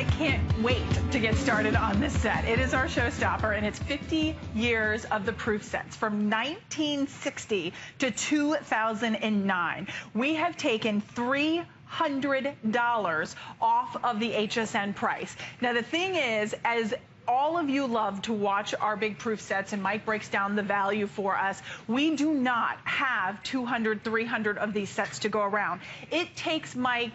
I can't wait to get started on this set. It is our showstopper, and it's 50 years of the proof sets from 1960 to 2009. We have taken $300 off of the HSN price. Now, the thing is, as all of you love to watch our big proof sets, and Mike breaks down the value for us, we do not have 200, 300 of these sets to go around. It takes Mike,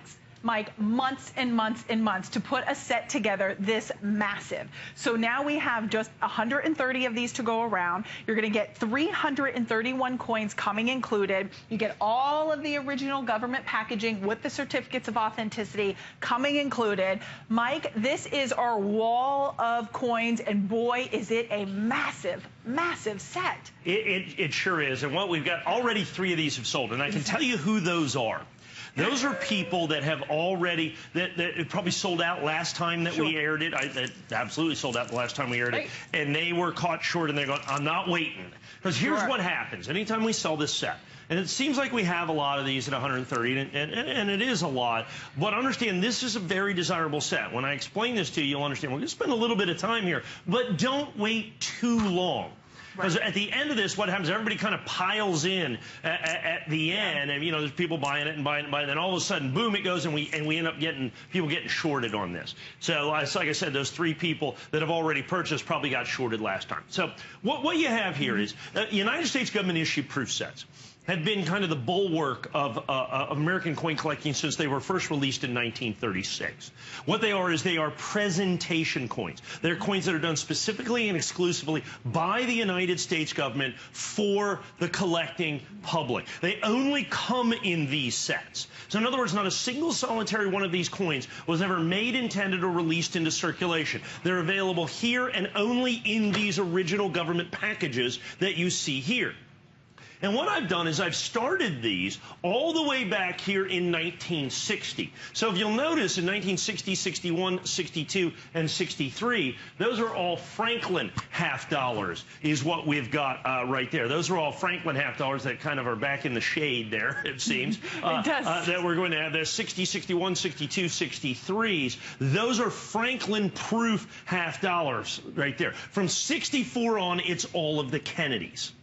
months and months and months to put a set together this massive. So now we have just 130 of these to go around. You're going to get 331 coins coming included. You get all of the original government packaging with the certificates of authenticity coming included. Mike, this is our wall of coins, and boy, is it a massive, massive set. It sure is. And what we've got, already 3 of these have sold, and I can tell you who those are. Those are people that have already, that probably sold out last time that we aired it. That absolutely sold out the last time we aired it. And they were caught short, and they're going, I'm not waiting. Because here's what happens. Anytime we sell this set, and it seems like we have a lot of these at 130, and it is a lot. But understand, this is a very desirable set. When I explain this to you, you'll understand. We're going to spend a little bit of time here, but don't wait too long. Because at the end of this, what happens, everybody kind of piles in at the end, and, you know, there's people buying it and buying it and buying it, and all of a sudden, boom, it goes, and we end up getting people getting shorted on this. So, like I said, those 3 people that have already purchased probably got shorted last time. So what you have here is United States government-issued proof sets have been kind of the bulwark of American coin collecting since they were first released in 1936. What they are is they are presentation coins. They're coins that are done specifically and exclusively by the United States government for the collecting public. They only come in these sets. So in other words, not a single solitary one of these coins was ever made, intended, or released into circulation. They're available here and only in these original government packages that you see here. And what I've done is I've started these all the way back here in 1960. So if you'll notice, in 1960, 61, 62, and 63, those are all Franklin half dollars is what we've got right there. Those are all Franklin half dollars that kind of are back in the shade there, it seems. It does. That we're going to have. There's 60, 61, 62, 63s. Those are Franklin proof half dollars right there. From 64 on, it's all of the Kennedys.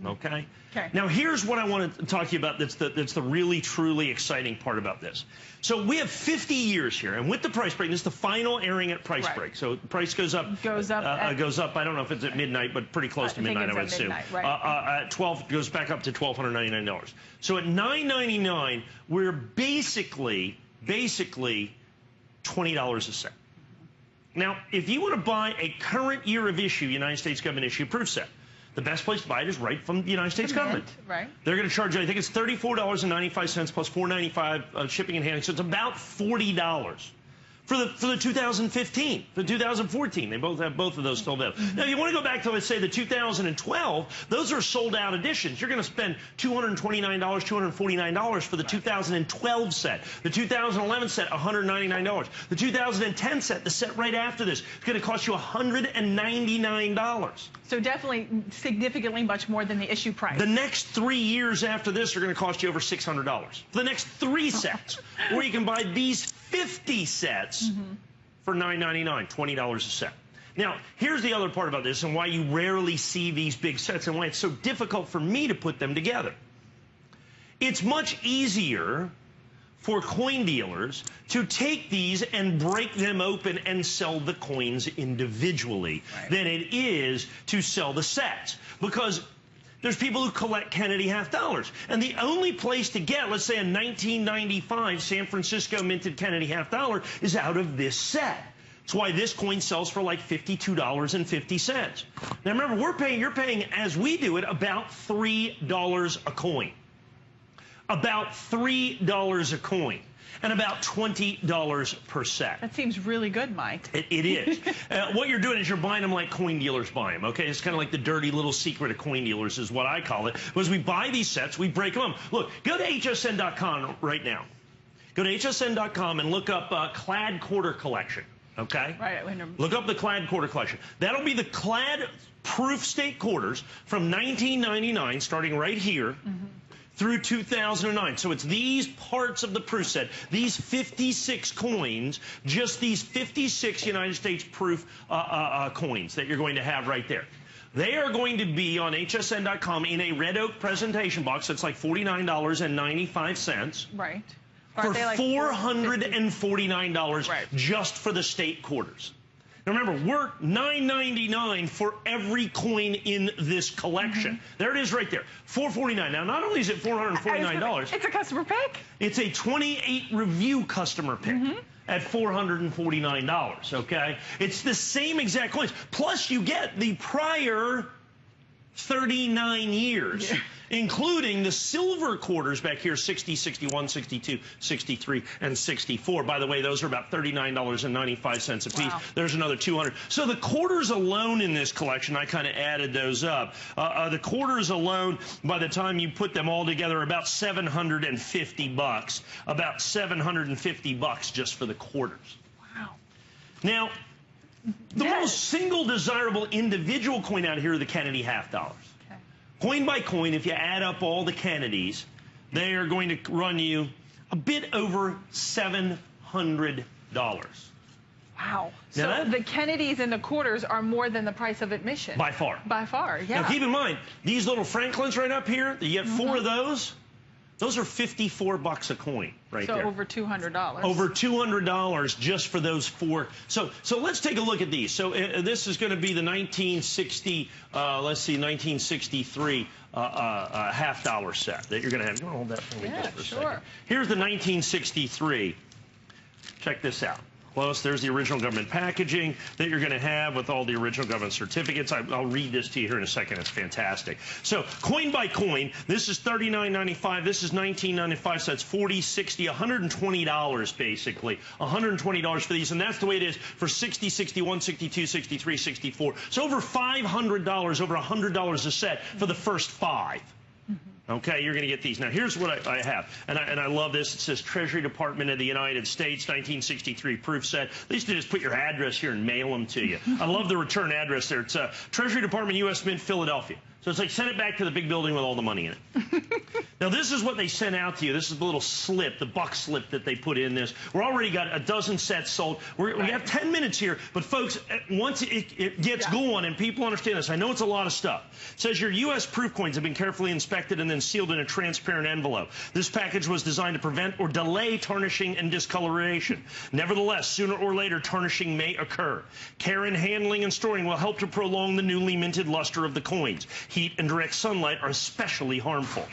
Okay? Now, here's what I want to talk to you about that's the really, truly exciting part about this. So we have 50 years here, and with the price break, this is the final airing at price break. So the price goes up. Goes up. I don't know if it's at midnight, but pretty close to midnight, I would assume. At 12, goes back up to $1,299. So at $9.99, we're basically $20 a set. Now, if you want to buy a current year of issue United States government issue proof set, the best place to buy it is right from the United States government. Right. They're going to charge you, I think it's $34.95 plus $4.95 shipping and handling. So it's about $40 for the 2015, the 2014. They both have both of those still available. Now, if you want to go back to, let's say, the 2012, those are sold-out editions. You're going to spend $229, $249 for the 2012 set. The 2011 set, $199. The 2010 set, the set right after this, is going to cost you $199. So definitely significantly much more than the issue price. The next 3 years after this are going to cost you over $600 for the next 3 sets. Or you can buy these 50 sets for $9.99, $20 a set. Now, here's the other part about this and why you rarely see these big sets and why it's so difficult for me to put them together. It's much easier for coin dealers to take these and break them open and sell the coins individually than it is to sell the sets. Because there's people who collect Kennedy half dollars. And the only place to get, let's say, a 1995 San Francisco minted Kennedy half dollar is out of this set. That's why this coin sells for like $52.50. Now remember, you're paying, as we do it, about $3 a coin. About $3 a coin. And about $20 per set. That seems really good, Mike. It is. What you're doing is you're buying them like coin dealers buy them, okay? It's kind of like the dirty little secret of coin dealers is what I call it. Because we buy these sets, we break them up. Look, go to hsn.com right now. Go to hsn.com and look up Clad Quarter Collection, okay? Right. Look up the Clad Quarter Collection. That'll be the Clad proof state quarters from 1999, starting right here, through 2009. So it's these parts of the proof set, these 56 coins, just these 56 United States proof coins that you're going to have right there. They are going to be on hsn.com in a red oak presentation box. That's like $49.95. Right. For like $449 right. just for the state quarters. Now remember, we're $9.99 for every coin in this collection. There it is right there, $449. Now, not only is it $449, it's a customer pick. It's a 28 review customer pick at $449. Okay, it's the same exact coins. Plus, you get the prior 39 years. Yeah. Including the silver quarters back here, 60, 61, 62, 63, and 64. By the way, those are about $39.95 a piece. Wow. There's another 200. So the quarters alone in this collection, I kind of added those up. The quarters alone, by the time you put them all together, about $750. About $750 just for the quarters. Wow. Now, the most single desirable individual coin out here are the Kennedy half dollars. Coin by coin, if you add up all the Kennedys, they are going to run you a bit over $700. Wow. So the Kennedys and the quarters are more than the price of admission. By far. By far, yeah. Now, keep in mind, these little Franklins right up here, you get 4 of those. Those are $54 a coin right there. So over $200. Over $200 just for those 4. So let's take a look at these. So this is going to be the 1960, let's see, 1963 half dollar set that you're going to have. You want to hold that for me just for a second? Here's the 1963. Check this out. Close. There's the original government packaging that you're going to have with all the original government certificates. I'll read this to you here in a second. It's fantastic. So coin by coin, this is $39.95. This is $19.95. So that's $40, $60, $120 basically. $120 for these. And that's the way it is for 60, 61, 62, 63, 64. So over $500, over $100 a set for the first 5. Okay, you're going to get these. Now, here's what I have, and I love this. It says Treasury Department of the United States, 1963 proof set. They used to just put your address here and mail them to you. I love the return address there. It's Treasury Department, U.S. Mint, Philadelphia. So it's like send it back to the big building with all the money in it. Now, this is what they sent out to you. This is the little slip, the buck slip that they put in this. We're already got a dozen sets sold. We have 10 minutes here, but folks, once it gets going and people understand this, I know it's a lot of stuff. It says your U.S. proof coins have been carefully inspected and then sealed in a transparent envelope. This package was designed to prevent or delay tarnishing and discoloration. Nevertheless, sooner or later, tarnishing may occur. Care in handling and storing will help to prolong the newly minted luster of the coins. Heat and direct sunlight are especially harmful.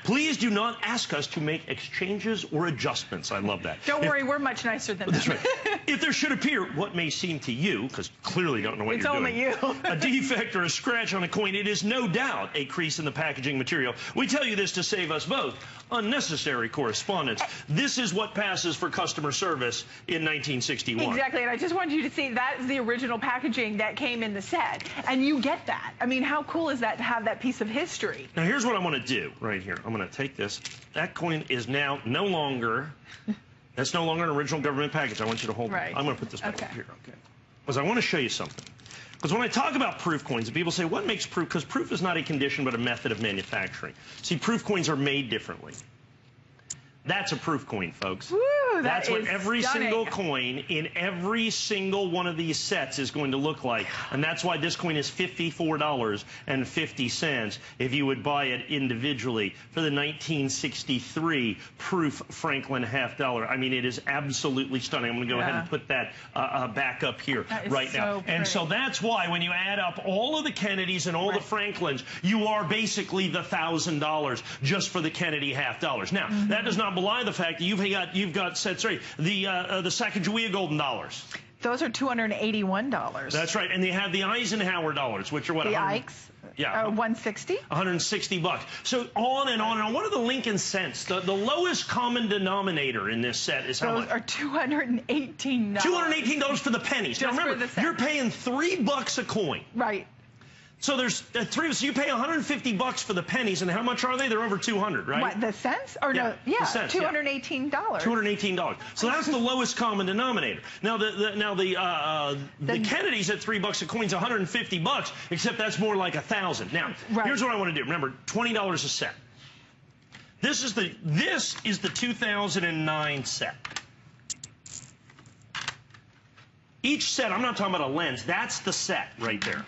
Please do not ask us to make exchanges or adjustments. I love that. Don't worry, we're much nicer than that. That's right. If there should appear what may seem to you, because clearly don't know what you're doing, it's only you, a defect or a scratch on a coin, it is no doubt a crease in the packaging material. We tell you this to save us both unnecessary correspondence. This is what passes for customer service in 1961. Exactly, and I just wanted you to see that is the original packaging that came in the set, and you get that. I mean, how cool is that to have that piece of history? Now, here's what I want to do right here. I'm going to take this. That coin is now no longer, that's no longer an original government package. I want you to hold it. I'm going to put this back up here, okay? Because I want to show you something. Because when I talk about proof coins, people say, what makes proof? Because proof is not a condition, but a method of manufacturing. See, proof coins are made differently. That's a proof coin, folks. Woo, that's what every stunning. single coin in every single one of these sets is going to look like. And that's why this coin is $54.50 if you would buy it individually for the 1963 proof Franklin half dollar. I mean, it is absolutely stunning. I'm going to go ahead and put that back up here right now. And so that's why when you add up all of the Kennedys and all the Franklins, you are basically the $1,000 just for the Kennedy half dollars. Now, that does not belie the fact that you've got sets right. The Sacagawea golden dollars. Those are $281. That's right, and they have the Eisenhower dollars, which are what? The Ikes. Yeah. 160. $160. So on and on and on. What are the Lincoln cents? The lowest common denominator in this set is how much? Those are $218. $218 for the pennies. Just now remember, you're paying $3 a coin. Right. So there's so you pay $150 for the pennies, and how much are they? They're over 200, right? What, the cents? Or no, yeah, cents, $218. $218. So that's the lowest common denominator. Now the Kennedys at $3 a coin's $150, except that's more like 1,000. Now, here's what I want to do. Remember, $20 a set. This is the 2009 set. Each set, I'm not talking about a lens, that's the set right there.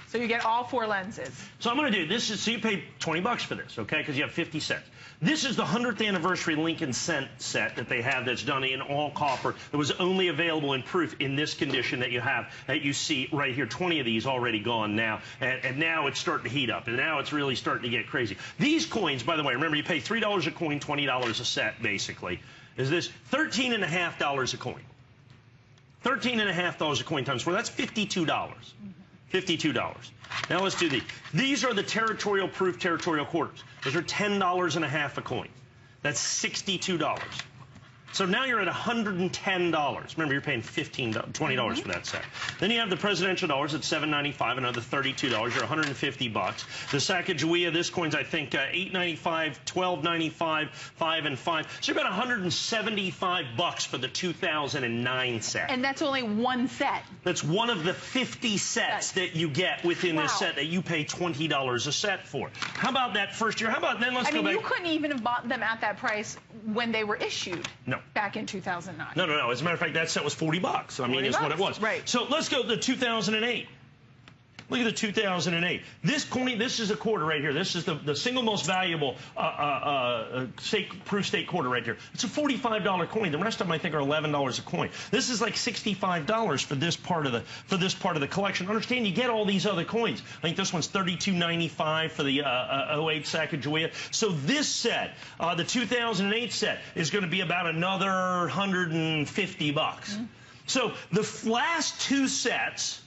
So you get all 4 lenses. So I'm going to do this. So you pay $20 for this, okay? Because you have 50 sets. This is the 100th anniversary Lincoln Cent set that they have that's done in all copper. That was only available in proof in this condition that you see right here. 20 of these already gone now, and now it's starting to heat up, and now it's really starting to get crazy. These coins, by the way, remember you pay $3 a coin, $20 a set, basically. Is this $13.50 a coin? $13.50 a coin times 4. That's $52. $52. Now let's do these. These are the territorial proof territorial quarters. Those are $10.50 a coin. That's $62. So now you're at $110. Remember, you're paying $20 for that set. Then you have the presidential dollars at $7.95, another $32. You're $150. The Sacagawea, this coin's, I think, $8.95, $12.95, $5 and $5. So you're about $175 for the 2009 set. And that's only one set. That's one of the 50 sets that you get within this set that you pay $20 a set for. How about that first year? How about then let's go back. You couldn't even have bought them at that price when they were issued. No. Back in 2009. No. As a matter of fact, that set was $40. I mean, is what it was. Right. So let's go to the 2008. Look at the 2008. This coin, this is a quarter right here. This is the single most valuable proof state quarter right here. It's a $45 coin. The rest of them, I think, are $11 a coin. This is like $65 for this part of the collection. Understand, you get all these other coins. I think this one's $32.95 for the 08 Sacagawea. So this set, the 2008 set, is going to be about another $150. So the last 2 sets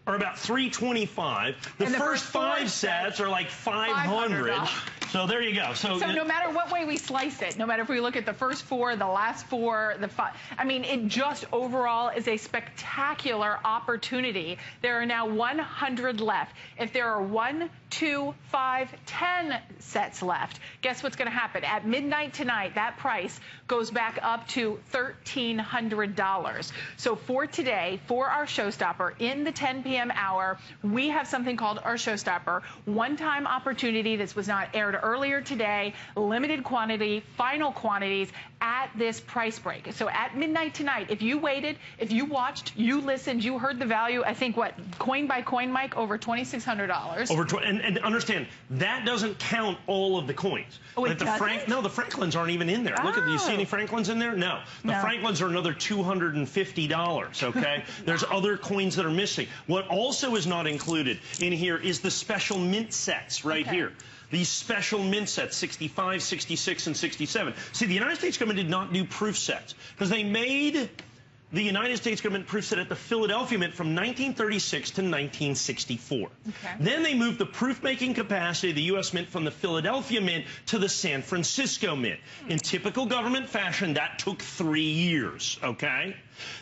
are about $325. The first 5 sets are like $500. So there you go. So no matter what way we slice it, no matter if we look at the first 4, the last 4, the 5, I mean, it just overall is a spectacular opportunity. There are now 100 left. If there are 1, 2, 5, 10 sets left, guess what's going to happen? At midnight tonight, that price goes back up to $1,300. So for today, for our showstopper, in the 10 p.m. hour, we have something called our showstopper. One-time opportunity. This was not aired earlier today. Limited quantity, final quantities at this price break. So at midnight tonight, if you waited, if you watched, you listened, you heard the value, I think, what, coin by coin, Mike, over $2,600. And understand, that doesn't count all of the coins. Oh, it doesn't? No, the Franklins aren't even in there. Look at, do you see any Franklins in there? No. The Franklins are another $250, okay? There's other coins that are missing. What also is not included in here is the special mint sets right here. These special mint sets, 65, 66, and 67. See, the United States government did not do proof sets because they made the United States government proof set at the Philadelphia Mint from 1936 to 1964. Then they moved the proof-making capacity of the U.S. Mint from the Philadelphia Mint to the San Francisco Mint. In typical government fashion, that took 3 years, okay?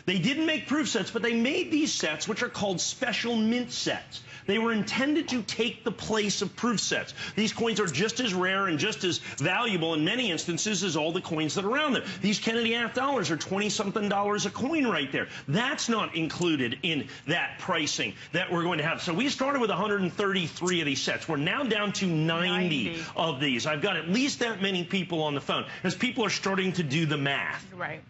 They didn't make proof sets, but they made these sets, which are called special mint sets. They were intended to take the place of proof sets. These coins are just as rare and just as valuable in many instances as all the coins that are around them. These Kennedy half dollars are $20-something a coin right there. That's not included in that pricing that we're going to have. So we started with 133 of these sets. We're now down to 90 of these. I've got at least that many people on the phone as people are starting to do the math. Right.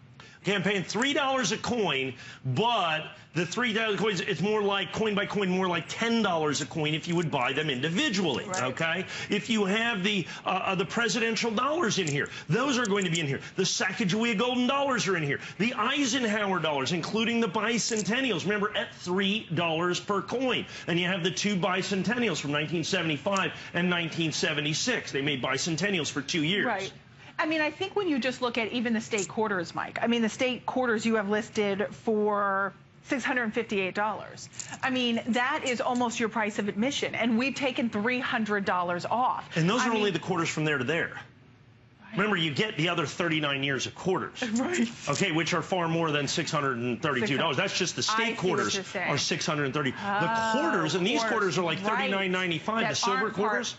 Okay, I'm paying $3 a coin, but the $3 coins, it's more like coin by coin, more like $10 a coin if you would buy them individually, okay? If you have the presidential dollars in here, those are going to be in here. The Sacagawea golden dollars are in here. The Eisenhower dollars, including the bicentennials, remember, at $3 per coin. And you have the 2 bicentennials from 1975 and 1976. They made bicentennials for 2 years. Right. I mean, I think when you just look at even the state quarters, Mike, I mean, the state quarters you have listed for $658. I mean, that is almost your price of admission, and we've taken $300 off. And those are only the quarters from there to there. Remember, you get the other 39 years of quarters, okay, which are far more than $632. That's just the state quarters are $630. The quarters, and these quarters are like $39.95. The silver quarters.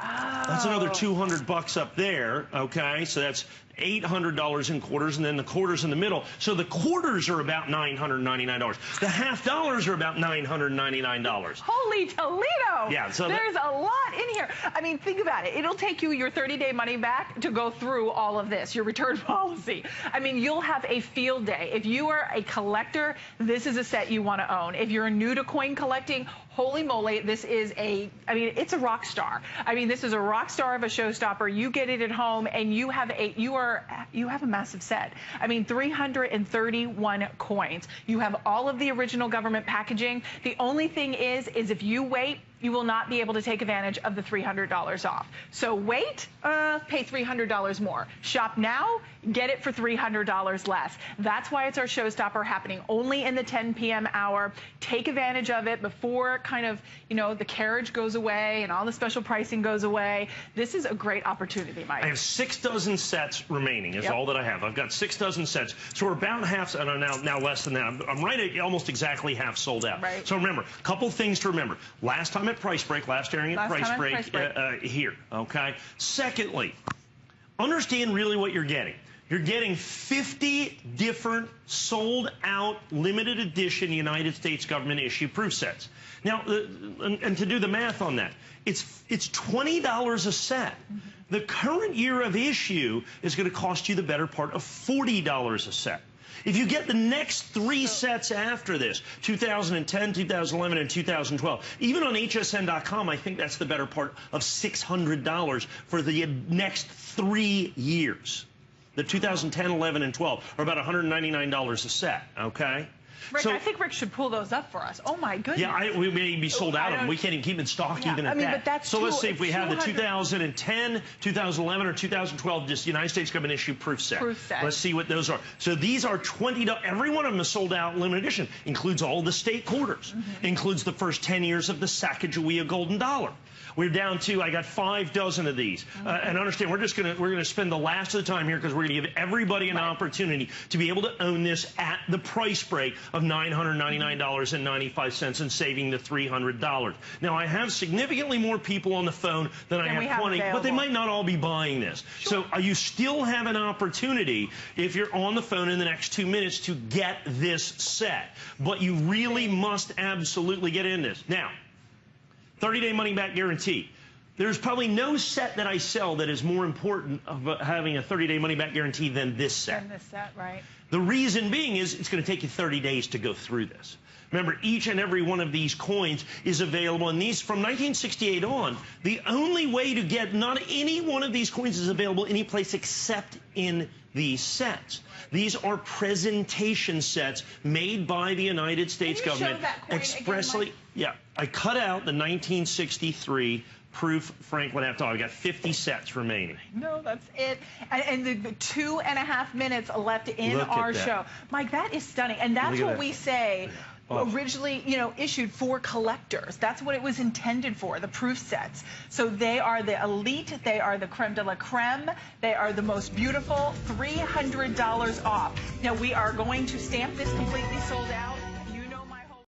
That's another $200 up there, okay? So that's $800 in quarters, and then the quarters in the middle. So the quarters are about $999. The half dollars are about $999. Holy Toledo! Yeah, so there's a lot in here. I mean, think about it. It'll take you your 30-day money back to go through all of this, your return policy. I mean, you'll have a field day. If you are a collector, this is a set you want to own. If you're new to coin collecting, holy moly, this is it's a rock star. I mean, this is a rock star of a showstopper. You get it at home, and you have a massive set. I mean, 331 coins. You have all of the original government packaging. The only thing is if you wait, you will not be able to take advantage of the $300 off. So wait, pay $300 more. Shop now, get it for $300 less. That's why it's our showstopper, happening only in the 10 p.m. hour. Take advantage of it before kind of, the carriage goes away and all the special pricing goes away. This is a great opportunity, Mike. I have 6 dozen sets remaining is all that I have. I've got 6 dozen sets. So we're about half, now less than that. I'm right at almost exactly half sold out. Right. So remember, a couple things to remember. Last time at Price Break, last airing at Price Break here, okay? Secondly, understand really what you're getting. You're getting 50 different sold-out, limited edition United States government issue proof sets. Now, and to do the math on that, it's $20 a set. The current year of issue is going to cost you the better part of $40 a set. If you get the next 3 sets after this, 2010, 2011, and 2012, even on HSN.com, I think that's the better part of $600 for the next 3 years. The 2010, 11, and 12 are about $199 a set, okay? Rick, I think Rick should pull those up for us. Oh, my goodness. Yeah, we may be sold out of them. We can't even keep in stock even at that. But that's so let's see if we have the 2010, 2011, or 2012 just United States government issue proof set. Let's see what those are. So these are $20. Every one of them is sold out limited edition. Includes all the state quarters. Includes the first 10 years of the Sacagawea golden dollar. We're down to, I got 5 dozen of these. And understand, we're gonna spend the last of the time here because we're gonna give everybody an opportunity to be able to own this at the price break of $999.95 and saving the $300. Now, I have significantly more people on the phone than I have 20, but they might not all be buying this. So you still have an opportunity if you're on the phone in the next 2 minutes to get this set. But you really must absolutely get in this. Now, 30-day money-back guarantee. There's probably no set that I sell that is more important of having a 30-day money-back guarantee than this set. Than this set, right. The reason being is it's going to take you 30 days to go through this. Remember, each and every one of these coins is available, and these from 1968 on, the only way to get not any one of these coins is available any place except in these sets. These are presentation sets made by the United States government expressly. Again, I cut out the 1963 proof Franklin F. I've got 50 sets remaining. No, that's it. And the 2.5 minutes left in our show. Mike, that is stunning. And that's what we say. Originally, issued for collectors. That's what it was intended for, the proof sets. So they are the elite. They are the creme de la creme. They are the most beautiful. $300 off. Now, we are going to stamp this completely sold out.